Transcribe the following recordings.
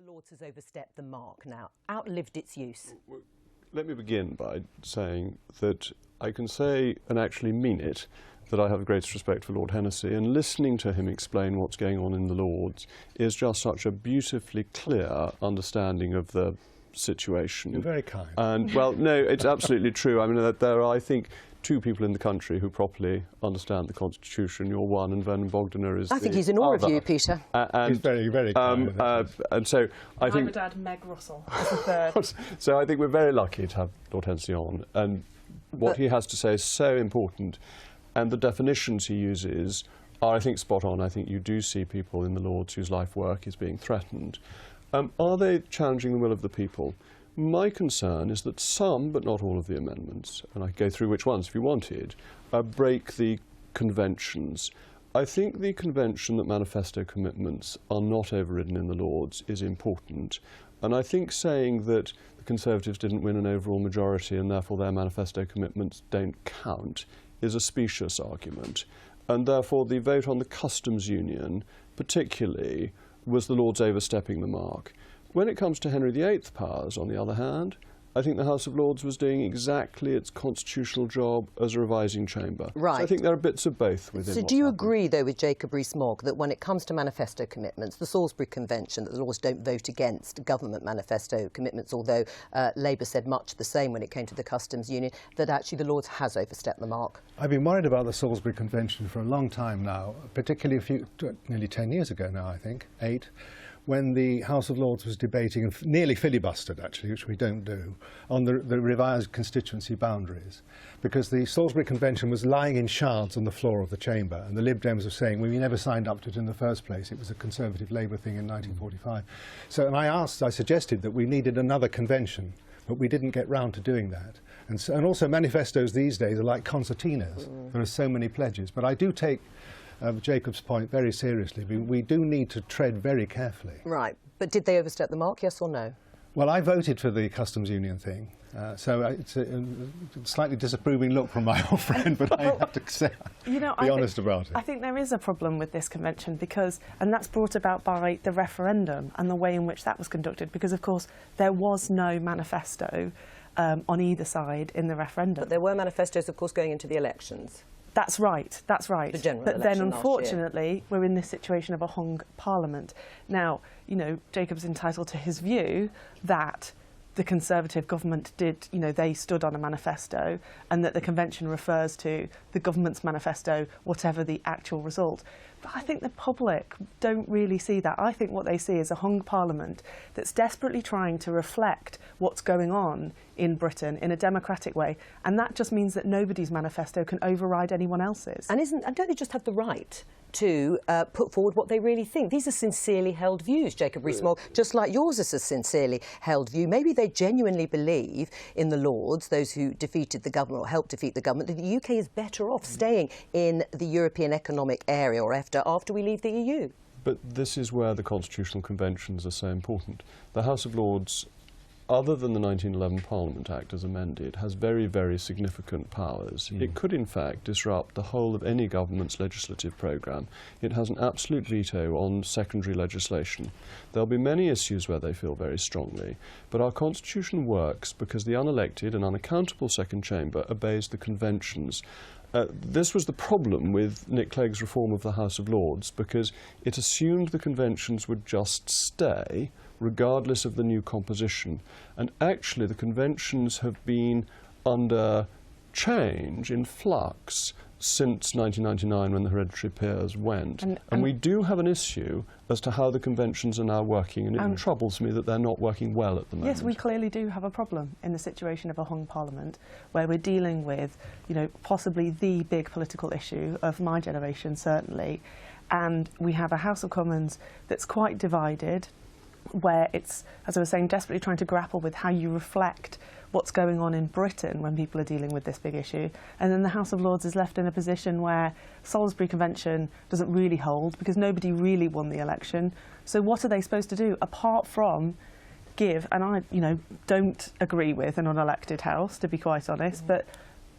Lords has overstepped the mark now, outlived its use? Well, let me begin by saying that I can say, and actually mean it, that I have the greatest respect for Lord Hennessy, and listening to him explain what's going on in the Lords is just such a beautifully clear understanding of the situation. You're very kind. And, well, no, it's absolutely true. I mean, there are, I think, two people in the country who properly understand the Constitution. You're one, and Vernon Bogdanor is I think he's in awe of you, Peter. He's very, very kind. And so I think... I would add Meg Russell as the third. So I think we're very lucky to have Lord Hennessy on, and what he has to say is so important, and the definitions he uses are, I think, spot on. I think you do see people in the Lords whose life work is being threatened. Are they challenging the will of the people? My concern is that some, but not all of the amendments, and I could go through which ones if you wanted, break the conventions. I think the convention that manifesto commitments are not overridden in the Lords is important, and I think saying that the Conservatives didn't win an overall majority and therefore their manifesto commitments don't count is a specious argument, and therefore the vote on the customs union particularly was the Lords overstepping the mark. When it comes to Henry VIII powers, on the other hand, I think the House of Lords was doing exactly its constitutional job as a revising chamber. Right. So I think there are bits of both within. So do you agree, though, with Jacob Rees-Mogg that when it comes to manifesto commitments, the Salisbury Convention, that the Lords don't vote against government manifesto commitments, although Labour said much the same when it came to the customs union, that actually the Lords has overstepped the mark? I've been worried about the Salisbury Convention for a long time now, particularly nearly 10 years ago now, I think, 8, when the House of Lords was debating, and nearly filibustered actually, which we don't do, on the revised constituency boundaries, because the Salisbury Convention was lying in shards on the floor of the chamber, and the Lib Dems were saying, well, we never signed up to it in the first place, it was a Conservative Labour thing in 1945. So, and I suggested that we needed another convention, but we didn't get round to doing that. And also manifestos these days are like concertinas. There are so many pledges, but I do take Jacob's point very seriously. We do need to tread very carefully. Right, but did they overstep the mark, yes or no? Well, I voted for the customs union thing, so it's a slightly disapproving look from my old friend, but I have to say, be honest about it. I think there is a problem with this convention because, and that's brought about by the referendum and the way in which that was conducted, because of course there was no manifesto on either side in the referendum. But there were manifestos, of course, going into the elections. That's right, that's right. The general but then, election unfortunately, we're in this situation of a hung parliament. Now, you know, Jacob's entitled to his view that the Conservative government did, you know, they stood on a manifesto, and that the convention refers to the government's manifesto, whatever the actual result. But I think the public don't really see that. I think what they see is a hung parliament that's desperately trying to reflect what's going on in Britain in a democratic way, and that just means that nobody's manifesto can override anyone else's. And don't they just have the right to put forward what they really think? These are sincerely held views, Jacob Rees-Mogg, just like yours is a sincerely held view. Maybe they genuinely believe in the Lords, those who defeated the government or helped defeat the government, that the UK is better off staying in the European Economic Area or after we leave the EU. But this is where the constitutional conventions are so important. The House of Lords, other than the 1911 Parliament Act as amended, has very, very significant powers. It could, in fact, disrupt the whole of any government's legislative programme. It has an absolute veto on secondary legislation. There'll be many issues where they feel very strongly, but our Constitution works because the unelected and unaccountable Second Chamber obeys the conventions. This was the problem with Nick Clegg's reform of the House of Lords, because it assumed the conventions would just stay regardless of the new composition. And actually the conventions have been under change, in flux, since 1999 when the hereditary peers went. And we do have an issue as to how the conventions are now working, and it troubles me that they're not working well at the moment. Yes, we clearly do have a problem in the situation of a hung parliament, where we're dealing with, you know, possibly the big political issue of my generation, certainly, and we have a House of Commons that's quite divided, where it's, as I was saying, desperately trying to grapple with how you reflect what's going on in Britain when people are dealing with this big issue. And then the House of Lords is left in a position where Salisbury Convention doesn't really hold because nobody really won the election. So what are they supposed to do apart from give, and I, you know, don't agree with an unelected House, to be quite honest, but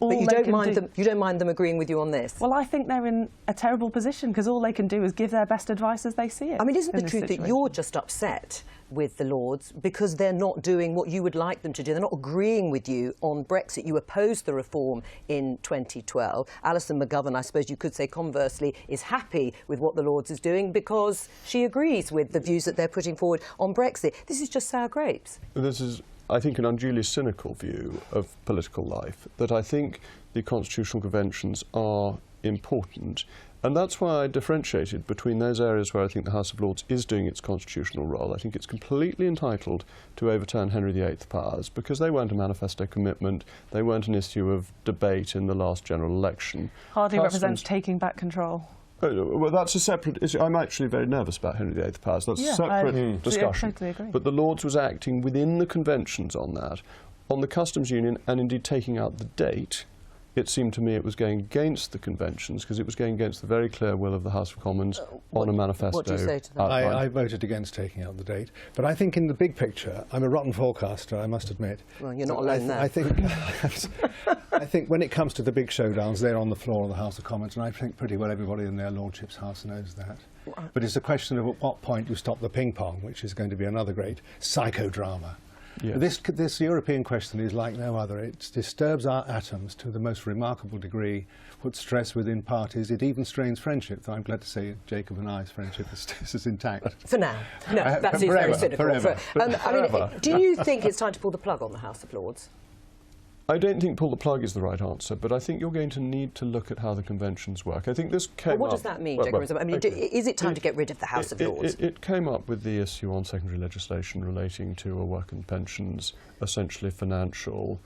you don't mind them agreeing with you on this? Well, I think they're in a terrible position because all they can do is give their best advice as they see it. I mean, isn't the truth that you're just upset with the Lords because they're not doing what you would like them to do. They're not agreeing with you on Brexit. You opposed the reform in 2012. Alison McGovern, I suppose you could say conversely, is happy with what the Lords is doing because she agrees with the views that they're putting forward on Brexit. This is just sour grapes. This is, I think, an unduly cynical view of political life, that I think the constitutional conventions are important. And that's why I differentiated between those areas where I think the House of Lords is doing its constitutional role. I think it's completely entitled to overturn Henry VIII powers because they weren't a manifesto commitment, they weren't an issue of debate in the last general election. Hardly represents taking back control. Well, that's a separate issue. I'm actually very nervous about Henry VIII powers. That's a separate discussion. I totally agree. But the Lords was acting within the conventions on that. On the customs union, and indeed taking out the date, it seemed to me it was going against the conventions because it was going against the very clear will of the House of Commons on a manifesto. What do you say to that? I voted against taking out the date, but I think in the big picture, I'm a rotten forecaster, I must admit. Well, you're not alone there. I think when it comes to the big showdowns, they're on the floor of the House of Commons, and I think pretty well everybody in their Lordship's House knows that. But it's a question of at what point you stop the ping-pong, which is going to be another great psychodrama. Yes. This European question is like no other. It disturbs our atoms to the most remarkable degree, puts stress within parties. It even strains friendship. Though I'm glad to say Jacob and I's friendship is intact. For now. No, that seems very cynical. Forever. I mean, do you think it's time to pull the plug on the House of Lords? I don't think pull the plug is the right answer, but I think you're going to need to look at how the conventions work. I think this came up... What does that mean, Jacob? I mean, is it time to get rid of the House of Lords? It came up with the issue on secondary legislation relating to a work and pensions, essentially financial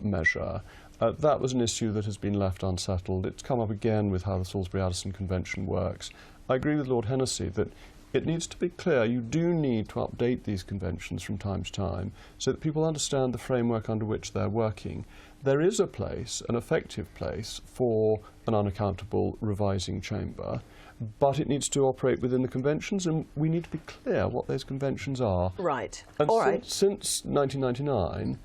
measure. That was an issue that has been left unsettled. It's come up again with how the Salisbury-Addison Convention works. I agree with Lord Hennessy that it needs to be clear you do need to update these conventions from time to time so that people understand the framework under which they're working. There is a place, an effective place, for an unaccountable revising chamber, but it needs to operate within the conventions, and we need to be clear what those conventions are. Right. And since 1999,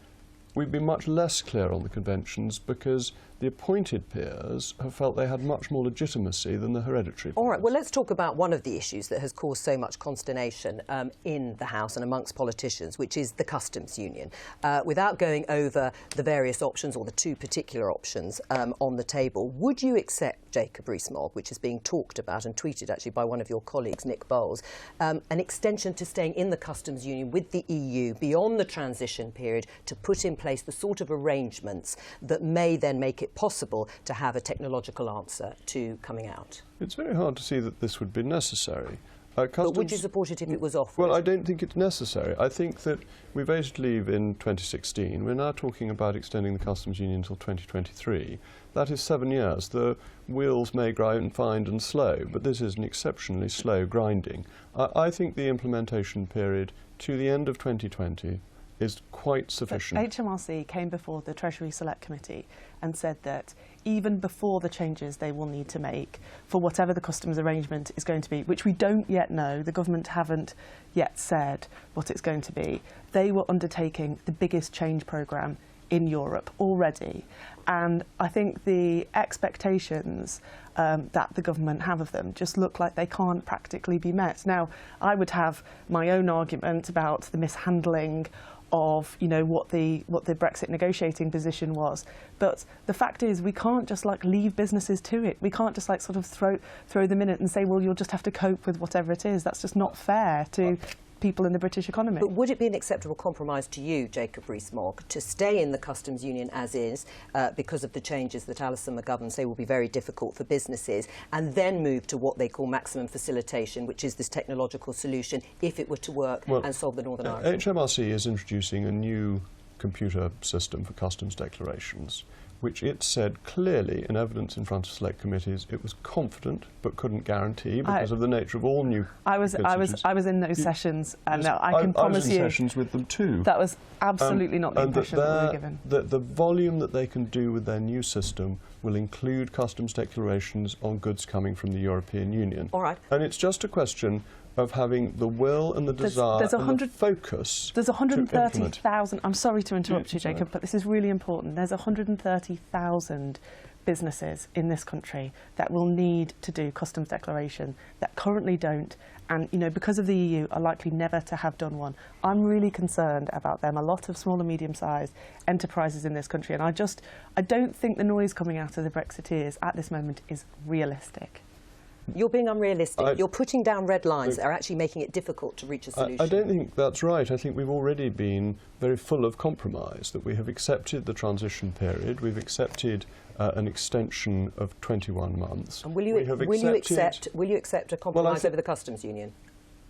we've been much less clear on the conventions because the appointed peers have felt they had much more legitimacy than the hereditary peers. All right, well, let's talk about one of the issues that has caused so much consternation in the House and amongst politicians, which is the customs union. Without going over the various options or the two particular options on the table, would you accept, Jacob Rees-Mogg, which is being talked about and tweeted actually by one of your colleagues, Nick Bowles, an extension to staying in the customs union with the EU beyond the transition period to put in place the sort of arrangements that may then make it possible to have a technological answer to coming out? It's very hard to see that this would be necessary. But would you support it if it was offered? Well, I don't think it's necessary. I think that we voted leave in 2016. We're now talking about extending the customs union until 2023. That is 7 years. The wheels may grind fine and slow, but this is an exceptionally slow grinding. I think the implementation period to the end of 2020 is quite sufficient. But HMRC came before the Treasury Select Committee and said that even before the changes they will need to make for whatever the customs arrangement is going to be, which we don't yet know, the government haven't yet said what it's going to be, they were undertaking the biggest change programme in Europe already. And I think the expectations that the government have of them just look like they can't practically be met. Now, I would have my own argument about the mishandling of, you know, what the Brexit negotiating position was, but the fact is we can't just like leave businesses to it. We can't just like sort of throw them in it and say, well, you'll just have to cope with whatever it is. That's just not fair to people in the British economy. But would it be an acceptable compromise to you, Jacob Rees-Mogg, to stay in the customs union as is because of the changes that Alison McGovern say will be very difficult for businesses, and then move to what they call maximum facilitation, which is this technological solution if it were to work and solve the Northern Ireland? HMRC is introducing a new computer system for customs declarations, which it said clearly in evidence in front of select committees it was confident but couldn't guarantee because of the nature of all new. I was in those sessions, and I can promise you. I was in sessions with them too. That was absolutely not the impression that we were given. The volume that they can do with their new system will include customs declarations on goods coming from the European Union. All right. And it's just a question of having the will and the desire and the focus. There's 130,000. I'm sorry to interrupt you, Jacob, but this is really important. There's 130,000 businesses in this country that will need to do customs declaration that currently don't, and because of the EU are likely never to have done one. I'm really concerned about them. A lot of small and medium-sized enterprises in this country, and I don't think the noise coming out of the Brexiteers at this moment is realistic. You're being unrealistic. You're putting down red lines that are actually making it difficult to reach a solution. I don't think that's right. I think we've already been very full of compromise, that we have accepted the transition period, we've accepted an extension of 21 months. And will you accept a compromise over the customs union?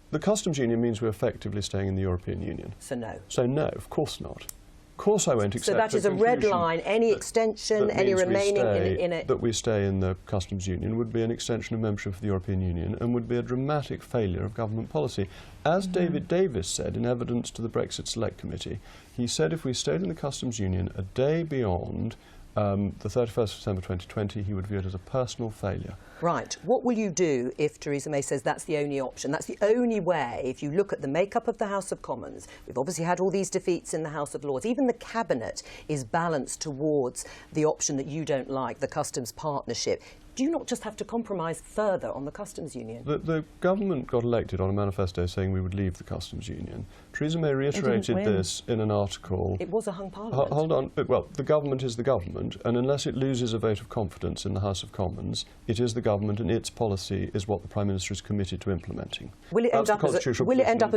The customs union means we're effectively staying in the European Union. So no. So no, of course not. Of course I won't accept. So that is a red line. Any extension, any remaining in it. That we stay in the customs union would be an extension of membership of the European Union and would be a dramatic failure of government policy. As David Davis said in evidence to the Brexit Select Committee, he said if we stayed in the customs union a day beyond the 31st of December 2020, he would view it as a personal failure. Right. What will you do if Theresa May says that's the only option? That's the only way, if you look at the makeup of the House of Commons. We've obviously had all these defeats in the House of Lords. Even the Cabinet is balanced towards the option that you don't like, the customs partnership. Do you not just have to compromise further on the customs union? The government got elected on a manifesto saying we would leave the customs union. Theresa May reiterated this in an article. It was a hung parliament. Hold on. Well, the government is the government, and unless it loses a vote of confidence in the House of Commons, it is the government, and its policy is what the Prime Minister is committed to implementing. Will it end up as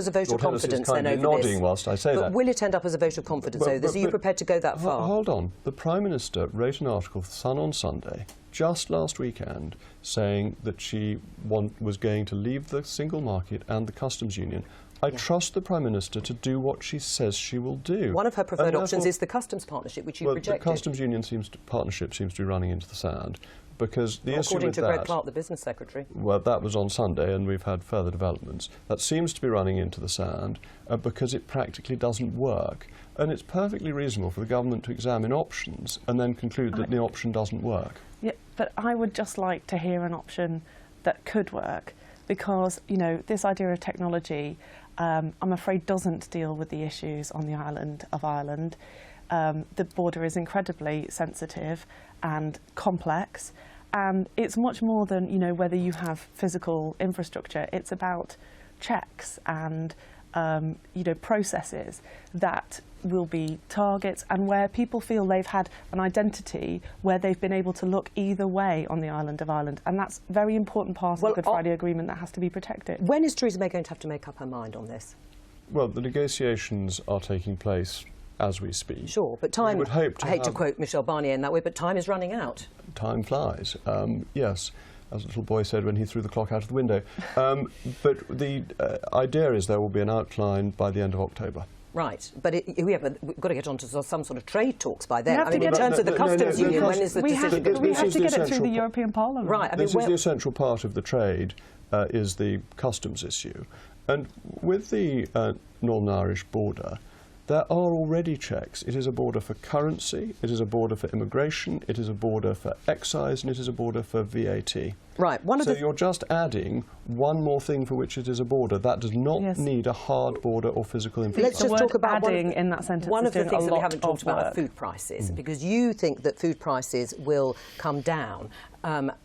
a vote of confidence then over nodding this? whilst I say that. But will it end up as a vote of confidence over this? Are you prepared to go that far? Hold on. The Prime Minister wrote an article for The Sun on Sunday, just last weekend, saying that she was going to leave the single market and the customs union. I trust the Prime Minister to do what she says she will do. One of her preferred options is the customs partnership, which you rejected. The customs union partnership seems to be running into the sand, because the issue with according to Greg Clark, the business secretary. Well, that was on Sunday, and we've had further developments. That seems to be running into the sand because it practically doesn't work. And it's perfectly reasonable for the government to examine options and then conclude that the option doesn't work. Yeah, but I would just like to hear an option that could work, because, this idea of technology, I'm afraid, doesn't deal with the issues on the island of Ireland. The border is incredibly sensitive and complex, and it's much more than, whether you have physical infrastructure. It's about checks and, processes that will be targets, and where people feel they've had an identity where they've been able to look either way on the island of Ireland, and that's a very important part of the Good Friday Agreement that has to be protected. When is Theresa May going to have to make up her mind on this? Well, the negotiations are taking place as we speak. Sure, but time, would hope to I hate to quote Michel Barnier in that way, but time is running out. Time flies, yes, as a little boy said when he threw the clock out of the window. But the idea is there will be an outline by the end of October. Right, but we've got to get on to some sort of trade talks by then. I mean, in terms of the customs union, when is the decision? We have to get it through the European Parliament. Right, this is the essential part of the trade, is the customs issue. And with the Northern Irish border, there are already checks. It is a border for currency, it is a border for immigration, it is a border for excise, and it is a border for VAT. Right. So you're just adding one more thing for which it is a border. That does not need a hard border or physical infrastructure. Let's just talk about adding in that sentence. One of the things that we haven't talked about are food prices, because you think that food prices will come down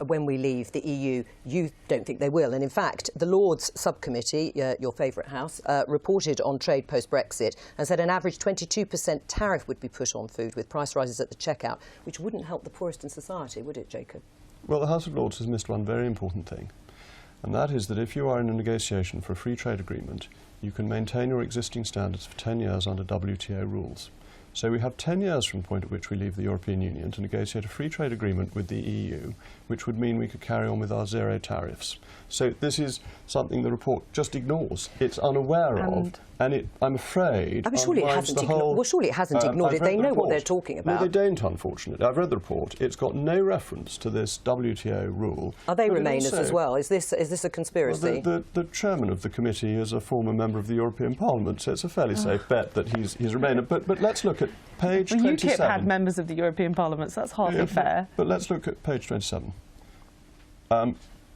when we leave the EU. You don't think they will. And in fact, the Lords subcommittee, your favourite house, reported on trade post-Brexit and said an average 22% tariff would be put on food with price rises at the checkout, which wouldn't help the poorest in society, would it, Jacob? Well, the House of Lords has missed one very important thing, and that is that if you are in a negotiation for a free trade agreement, you can maintain your existing standards for 10 years under WTO rules. So we have 10 years from the point at which we leave the European Union to negotiate a free trade agreement with the EU, which would mean we could carry on with our zero tariffs. So this is something the report just ignores. It's unaware of, and I'm afraid, I mean, surely it hasn't ignored. Well, surely it hasn't ignored it. They know what they're talking about. No, they don't, unfortunately. I've read the report. It's got no reference to this WTO rule. Are they Remainers as well? Is this a conspiracy? Well, the chairman of the committee is a former member of the European Parliament, so it's a fairly safe bet that he's Remainer. But let's look at page 27. UKIP had members of the European Parliament, so that's hardly fair. But let's look at page 27.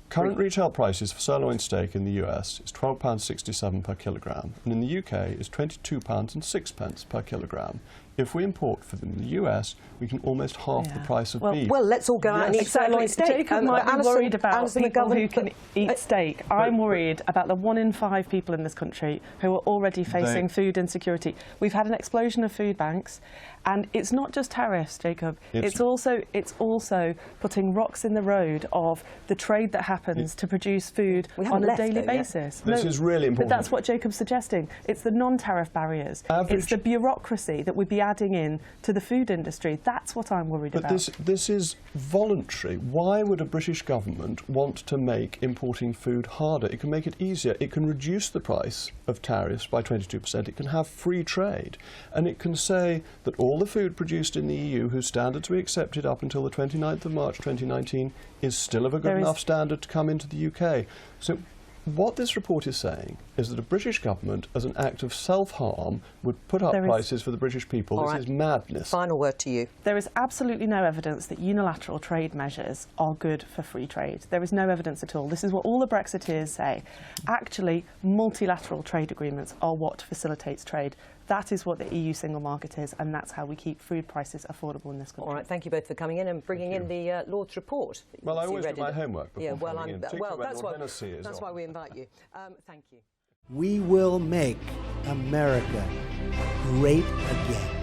Current retail prices for sirloin steak in the US is £12.67 per kilogramme, and in the UK is £22.06 per kilogramme. if we import from the US, we can almost halve the price of beef. Well, let's all go out and eat sirloin steak. Jacob might be worried about people who can eat steak. I'm worried about the 1 in 5 people in this country who are already facing food insecurity. We've had an explosion of food banks, and it's not just tariffs, Jacob. It's also putting rocks in the road of the trade that happens to produce food on a daily basis. This is really important. But that's what Jacob's suggesting. It's the non-tariff barriers. It's the bureaucracy that we'd be adding in to the food industry. That's what I'm worried about. But this is voluntary. Why would a British government want to make importing food harder? It can make it easier. It can reduce the price of tariffs by 22%. It can have free trade. And it can say that all the food produced in the EU whose standards we accepted up until the 29th of March 2019 is still of a good enough standard to come into the UK. So what this report is saying is that a British government, as an act of self-harm, would put up prices for the British people. This is madness. Final word to you. There is absolutely no evidence that unilateral trade measures are good for free trade. There is no evidence at all. This is what all the Brexiteers say. Actually, multilateral trade agreements are what facilitates trade. That is what the EU single market is, and that's how we keep food prices affordable in this country. All right, thank you both for coming in and bringing in the Lord's report. Well, I always do my homework before coming in. That's why we invite you. Thank you. We will make America great again.